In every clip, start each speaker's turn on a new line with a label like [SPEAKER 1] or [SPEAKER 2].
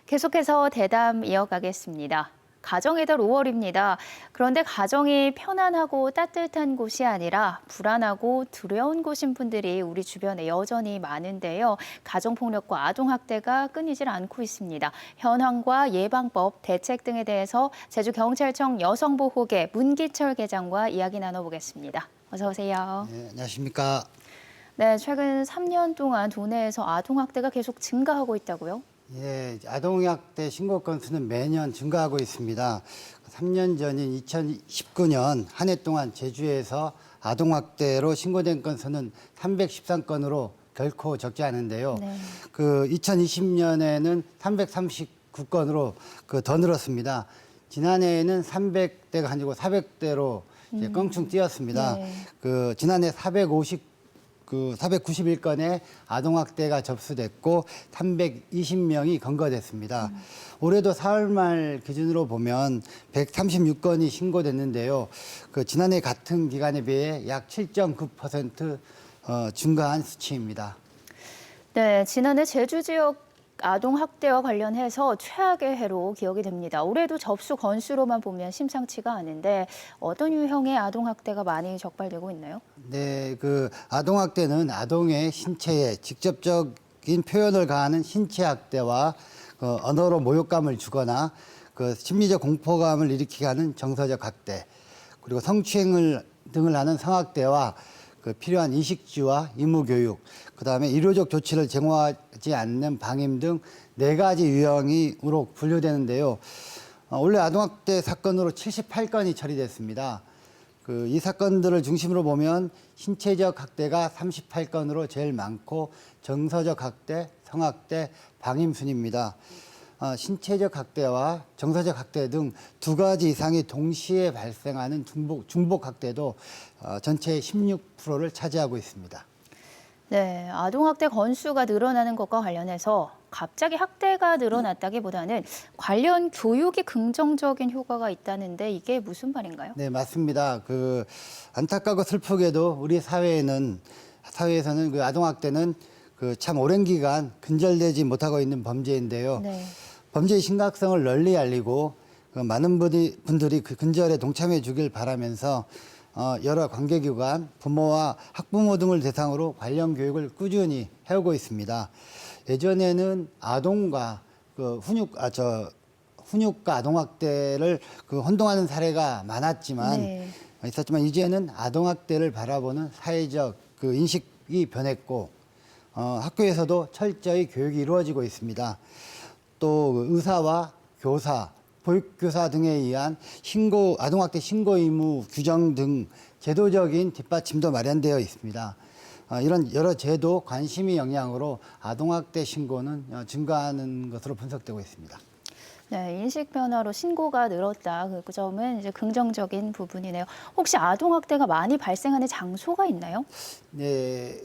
[SPEAKER 1] 계속해서 대담 이어가겠습니다. 가정의 달 5월입니다. 그런데 가정이 편안하고 따뜻한 곳이 아니라 불안하고 두려운 곳인 분들이 우리 주변에 여전히 많은데요. 가정폭력과 아동학대가 끊이질 않고 있습니다. 현황과 예방법, 대책 등에 대해서 제주경찰청 여성보호계 문기철 계장과 이야기 나눠보겠습니다. 어서 오세요.
[SPEAKER 2] 네, 안녕하십니까.
[SPEAKER 1] 네, 최근 3년 동안 도내에서 아동학대가 계속 증가하고 있다고요?
[SPEAKER 2] 예, 아동학대 신고 건수는 매년 증가하고 있습니다. 3년 전인 2019년 한 해 동안 제주에서 아동학대로 신고된 건수는 313건으로 결코 적지 않은데요.
[SPEAKER 1] 네.
[SPEAKER 2] 2020년에는 339건으로 더 늘었습니다. 지난해에는 300대가 아니고 400대로 껑충 뛰었습니다.
[SPEAKER 1] 네.
[SPEAKER 2] 지난해 491건의 아동학대가 접수됐고 320명이 검거됐습니다. 올해도 4월 말 기준으로 보면 136건이 신고됐는데요. 지난해 같은 기간에 비해 약 7.9% 증가한 수치입니다.
[SPEAKER 1] 네, 지난해 제주 지역 아동학대와 관련해서 최악의 해로 기억이 됩니다. 올해도 접수 건수로만 보면 심상치가 않은데 어떤 유형의 아동학대가 많이 적발되고 있나요?
[SPEAKER 2] 네, 아동학대는 아동의 신체에 직접적인 표현을 가하는 신체학대와 언어로 모욕감을 주거나 심리적 공포감을 일으키게 하는 정서적 학대, 그리고 성추행 등을 하는 성학대와 필요한 이식주와 의무교육, 그다음에 의료적 조치를 제공하지 않는 방임 등 4가지 유형으로 분류되는데요. 올해 아동학대 사건으로 78건이 처리됐습니다. 이 사건들을 중심으로 보면 신체적 학대가 38건으로 제일 많고 정서적 학대, 성학대, 방임 순입니다. 신체적 학대와 정서적 학대 등 2가지 이상이 동시에 발생하는 중복 학대도 전체의 16%를 차지하고 있습니다.
[SPEAKER 1] 네, 아동학대 건수가 늘어나는 것과 관련해서 갑자기 학대가 늘어났다기보다는 관련 교육이 긍정적인 효과가 있다는데 이게 무슨 말인가요?
[SPEAKER 2] 네, 맞습니다. 안타깝고 슬프게도 우리 사회에서는 아동학대는 참 오랜 기간 근절되지 못하고 있는 범죄인데요.
[SPEAKER 1] 네.
[SPEAKER 2] 범죄의 심각성을 널리 알리고 많은 분들이 근절에 동참해 주길 바라면서 여러 관계기관, 부모와 학부모 등을 대상으로 관련 교육을 꾸준히 해오고 있습니다. 예전에는 아동과 훈육과 아동학대를 혼동하는 사례가 많았지만
[SPEAKER 1] 네.
[SPEAKER 2] 이제는 아동학대를 바라보는 사회적 인식이 변했고 학교에서도 철저히 교육이 이루어지고 있습니다. 또 의사와 교사, 보육교사 등에 의한 아동학대 신고 의무 규정 등 제도적인 뒷받침도 마련되어 있습니다. 이런 여러 제도, 관심의 영향으로 아동학대 신고는 증가하는 것으로 분석되고 있습니다.
[SPEAKER 1] 네, 인식 변화로 신고가 늘었다. 그 점은 이제 긍정적인 부분이네요. 혹시 아동학대가 많이 발생하는 장소가 있나요?
[SPEAKER 2] 네,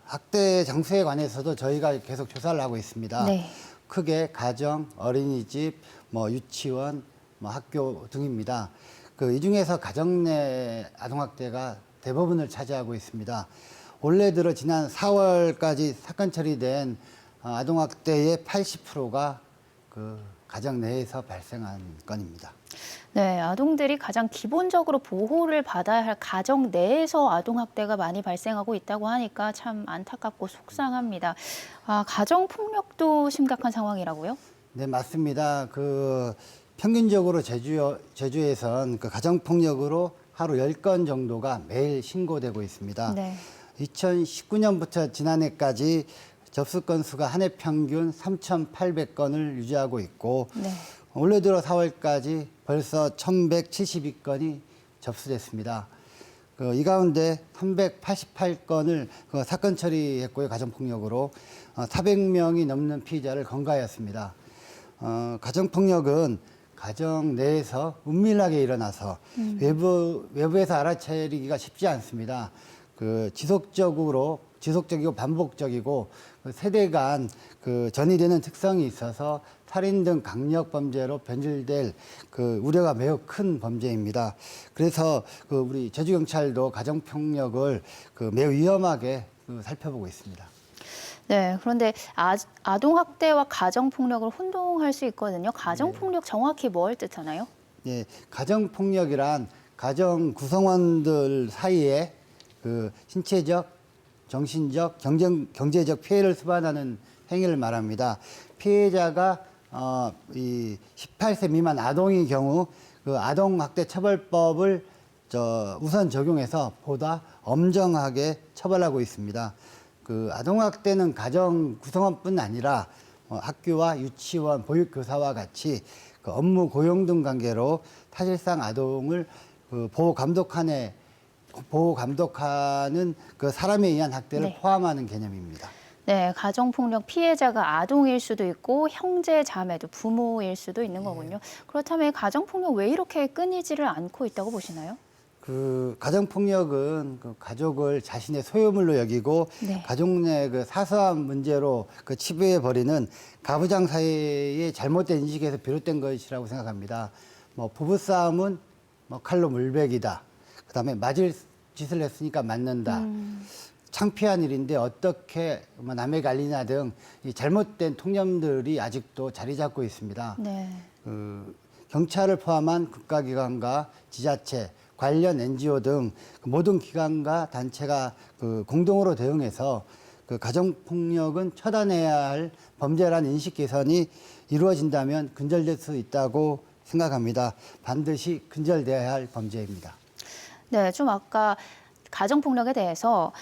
[SPEAKER 2] 학대 장소에 관해서도 저희가 계속 조사를 하고 있습니다.
[SPEAKER 1] 네.
[SPEAKER 2] 크게 가정, 어린이집, 유치원, 학교 등입니다. 이 중에서 가정 내 아동학대가 대부분을 차지하고 있습니다. 올해 들어 지난 4월까지 사건 처리된 아동학대의 80%가 가정 내에서 발생한 건입니다.
[SPEAKER 1] 네, 아동들이 가장 기본적으로 보호를 받아야 할 가정 내에서 아동학대가 많이 발생하고 있다고 하니까 참 안타깝고 속상합니다. 가정폭력도 심각한 상황이라고요?
[SPEAKER 2] 네, 맞습니다. 평균적으로 제주에선 가정폭력으로 하루 10건 정도가 매일 신고되고 있습니다.
[SPEAKER 1] 네.
[SPEAKER 2] 2019년부터 지난해까지 접수 건수가 한 해 평균 3,800건을 유지하고 있고
[SPEAKER 1] 네.
[SPEAKER 2] 올해 들어 4월까지 벌써 1,172건이 접수됐습니다. 이 가운데 388건을 사건 처리했고요. 가정폭력으로 400명이 넘는 피의자를 검거하였습니다. 가정폭력은 가정 내에서 은밀하게 일어나서 외부에서 알아차리기가 쉽지 않습니다. 지속적이고 반복적이고 세대 간 전이되는 특성이 있어서 살인 등 강력 범죄로 변질될 우려가 매우 큰 범죄입니다. 그래서 우리 제주경찰도 가정폭력을 매우 위험하게 살펴보고 있습니다.
[SPEAKER 1] 네, 그런데 아동 학대와 가정 폭력을 혼동할 수 있거든요. 가정 폭력 정확히 뭘 뜻하나요?
[SPEAKER 2] 예, 가정 폭력이란 가정 구성원들 사이에 그 신체적, 정신적, 경제적 피해를 수반하는 행위를 말합니다. 피해자가 이 18세 미만 아동의 경우 그 아동학대처벌법을 우선 적용해서 보다 엄정하게 처벌하고 있습니다. 그 아동학대는 가정 구성원뿐 아니라 학교와 유치원, 보육교사와 같이 그 업무 고용 등 관계로 사실상 아동을 그 보호 감독하는 그 사람에 의한 학대를
[SPEAKER 1] 네.
[SPEAKER 2] 포함하는 개념입니다.
[SPEAKER 1] 네, 가정폭력 피해자가 아동일 수도 있고 형제, 자매도 부모일 수도 있는 거군요. 그렇다면 가정폭력 왜 이렇게 끊이지를 않고 있다고 보시나요?
[SPEAKER 2] 그 가정폭력은 그 가족을 자신의 소유물로 여기고
[SPEAKER 1] 네.
[SPEAKER 2] 가족 내 그 사소한 문제로 그 치부해 버리는 가부장 사이의 잘못된 인식에서 비롯된 것이라고 생각합니다. 뭐 부부싸움은 뭐 칼로 물베기다. 그다음에 맞을 짓을 했으니까 맞는다. 창피한 일인데 어떻게 뭐 남에게 알리냐 등 이 잘못된 통념들이 아직도 자리 잡고 있습니다.
[SPEAKER 1] 네.
[SPEAKER 2] 그 경찰을 포함한 국가기관과 지자체, 관련 NGO 등 모든 기관과 단체가 그 공동으로 대응해서 그 가정폭력은 처단해야 할 범죄라는 인식 개선이 이루어진다면 근절될 수 있다고 생각합니다. 반드시 근절돼야 할 범죄입니다.
[SPEAKER 1] 네, 좀 아까 가정폭력에 대해서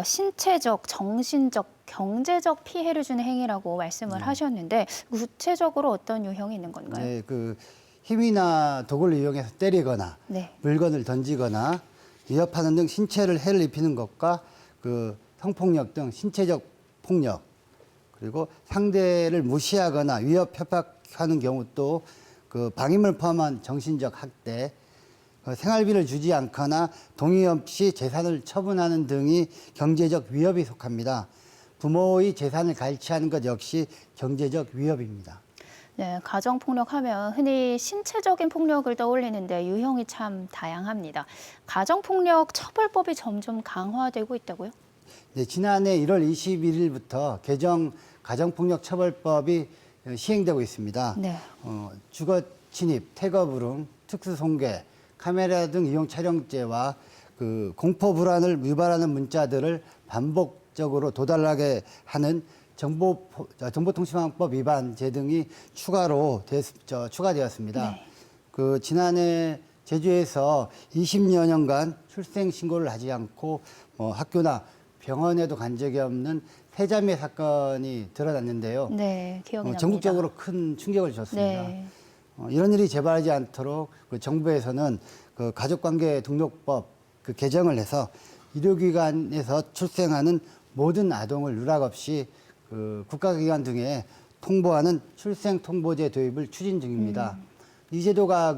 [SPEAKER 1] 신체적, 정신적, 경제적 피해를 주는 행위라고 말씀을 하셨는데 구체적으로 어떤 유형이 있는 건가요?
[SPEAKER 2] 네, 그 힘이나 도구를 이용해서 때리거나
[SPEAKER 1] 네.
[SPEAKER 2] 물건을 던지거나 위협하는 등 신체를 해를 입히는 것과 그 성폭력 등 신체적 폭력 그리고 상대를 무시하거나 위협 협박하는 경우 또 그 방임을 포함한 정신적 학대 생활비를 주지 않거나 동의 없이 재산을 처분하는 등이 경제적 위협이 속합니다. 부모의 재산을 갈취하는 것 역시 경제적 위협입니다.
[SPEAKER 1] 네, 가정폭력 하면 흔히 신체적인 폭력을 떠올리는데 유형이 참 다양합니다. 가정폭력 처벌법이 점점 강화되고 있다고요?
[SPEAKER 2] 네, 지난해 1월 21일부터 개정 가정폭력처벌법이 시행되고 있습니다.
[SPEAKER 1] 네.
[SPEAKER 2] 주거 침입, 태거 불응, 특수 손괴, 카메라 등 이용 촬영죄와 그 공포 불안을 유발하는 문자들을 반복적으로 도달하게 하는 정보통신망법 위반죄 등이 추가되었습니다.
[SPEAKER 1] 네.
[SPEAKER 2] 그 지난해 제주에서 20여 년간 출생 신고를 하지 않고 학교나 병원에도 간 적이 없는 세자매 사건이 드러났는데요.
[SPEAKER 1] 네, 기억이 납니다.
[SPEAKER 2] 전국적으로 큰 충격을 줬습니다.
[SPEAKER 1] 네.
[SPEAKER 2] 이런 일이 재발하지 않도록 그 정부에서는 그 가족관계 등록법 그 개정을 해서 의료기관에서 출생하는 모든 아동을 누락 없이 그 국가기관 등에 통보하는 출생통보제 도입을 추진 중입니다. 이 제도가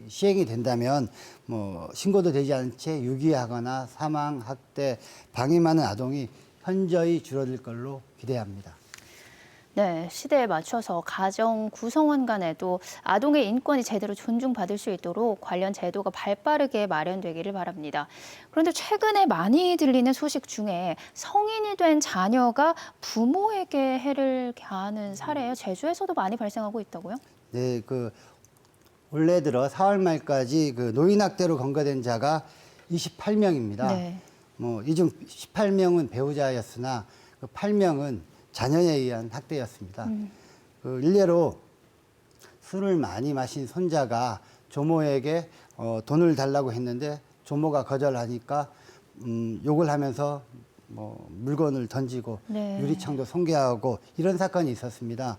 [SPEAKER 2] 시행이 된다면 신고도 되지 않은 채 유기하거나 사망, 학대, 방임하는 아동이 현저히 줄어들 걸로 기대합니다.
[SPEAKER 1] 네, 시대에 맞춰서 가정 구성원 간에도 아동의 인권이 제대로 존중받을 수 있도록 관련 제도가 발빠르게 마련되기를 바랍니다. 그런데 최근에 많이 들리는 소식 중에 성인이 된 자녀가 부모에게 해를 가하는 사례요. 제주에서도 많이 발생하고 있다고요?
[SPEAKER 2] 네, 올해 들어 4월 말까지 노인 학대로 검거된 자가 28명입니다.
[SPEAKER 1] 네.
[SPEAKER 2] 이 중 18명은 배우자였으나 8명은 자녀에 의한 학대였습니다. 일례로 술을 많이 마신 손자가 조모에게 돈을 달라고 했는데 조모가 거절하니까 욕을 하면서 물건을 던지고
[SPEAKER 1] 네.
[SPEAKER 2] 유리창도 손괴하고 이런 사건이 있었습니다.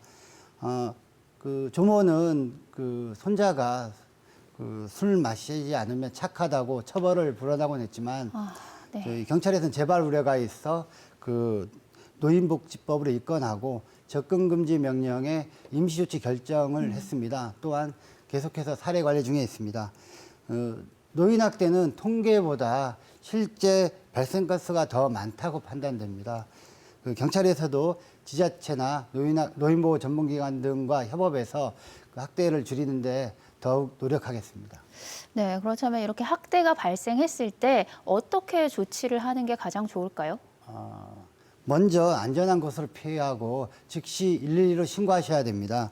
[SPEAKER 2] 조모는 손자가 술 마시지 않으면 착하다고 처벌을 불어나곤 했지만
[SPEAKER 1] 네.
[SPEAKER 2] 저희 경찰에서는 재발 우려가 있어 노인복지법으로 입건하고 접근금지 명령에 임시조치 결정을 했습니다. 또한 계속해서 사례 관리 중에 있습니다. 노인학대는 통계보다 실제 발생 건수가 더 많다고 판단됩니다. 경찰에서도 지자체나 노인보호 전문기관 등과 협업해서 학대를 줄이는데 더욱 노력하겠습니다.
[SPEAKER 1] 네, 그렇다면 이렇게 학대가 발생했을 때 어떻게 조치를 하는 게 가장 좋을까요?
[SPEAKER 2] 먼저 안전한 곳으로 피하고 즉시 112로 신고하셔야 됩니다.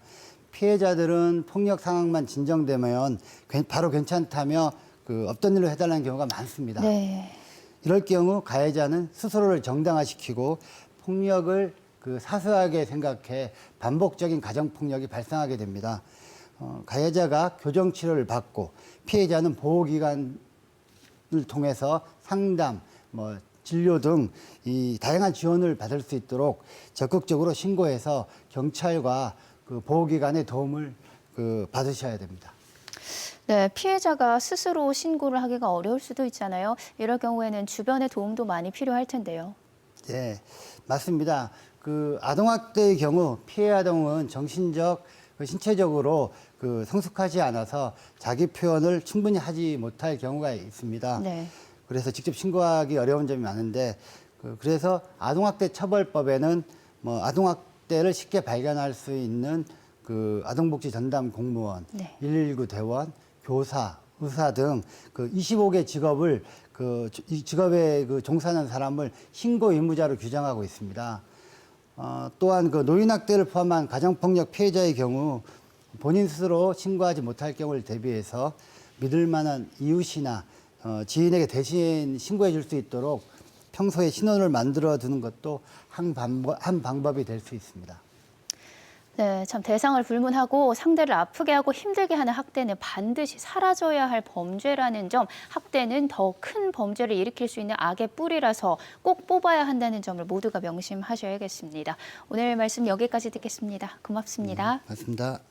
[SPEAKER 2] 피해자들은 폭력 상황만 진정되면 바로 괜찮다며 없던 일로 해달라는 경우가 많습니다.
[SPEAKER 1] 네.
[SPEAKER 2] 이럴 경우 가해자는 스스로를 정당화시키고 폭력을 사소하게 생각해 반복적인 가정폭력이 발생하게 됩니다. 가해자가 교정치료를 받고 피해자는 보호기관을 통해서 상담, 진료 등 이 다양한 지원을 받을 수 있도록 적극적으로 신고해서 경찰과 보호기관의 도움을 받으셔야 됩니다.
[SPEAKER 1] 네, 피해자가 스스로 신고를 하기가 어려울 수도 있잖아요. 이럴 경우에는 주변의 도움도 많이 필요할 텐데요.
[SPEAKER 2] 네, 맞습니다. 아동학대의 경우 피해 아동은 정신적, 신체적으로 성숙하지 않아서 자기 표현을 충분히 하지 못할 경우가 있습니다.
[SPEAKER 1] 네.
[SPEAKER 2] 그래서 직접 신고하기 어려운 점이 많은데, 그래서 아동학대 처벌법에는 아동학대를 쉽게 발견할 수 있는 아동복지 전담 공무원,
[SPEAKER 1] 네.
[SPEAKER 2] 119 대원, 교사, 의사 등 25개 직업을 이 직업에 종사하는 사람을 신고 의무자로 규정하고 있습니다. 또한 노인학대를 포함한 가정폭력 피해자의 경우 본인 스스로 신고하지 못할 경우를 대비해서 믿을 만한 이웃이나 지인에게 대신 신고해 줄 수 있도록 평소에 신원을 만들어 두는 것도 한 방법이 될 수 있습니다.
[SPEAKER 1] 네, 참 대상을 불문하고 상대를 아프게 하고 힘들게 하는 학대는 반드시 사라져야 할 범죄라는 점, 학대는 더 큰 범죄를 일으킬 수 있는 악의 뿌리라서 꼭 뽑아야 한다는 점을 모두가 명심하셔야겠습니다. 오늘 말씀 여기까지 듣겠습니다. 고맙습니다.
[SPEAKER 2] 고맙습니다.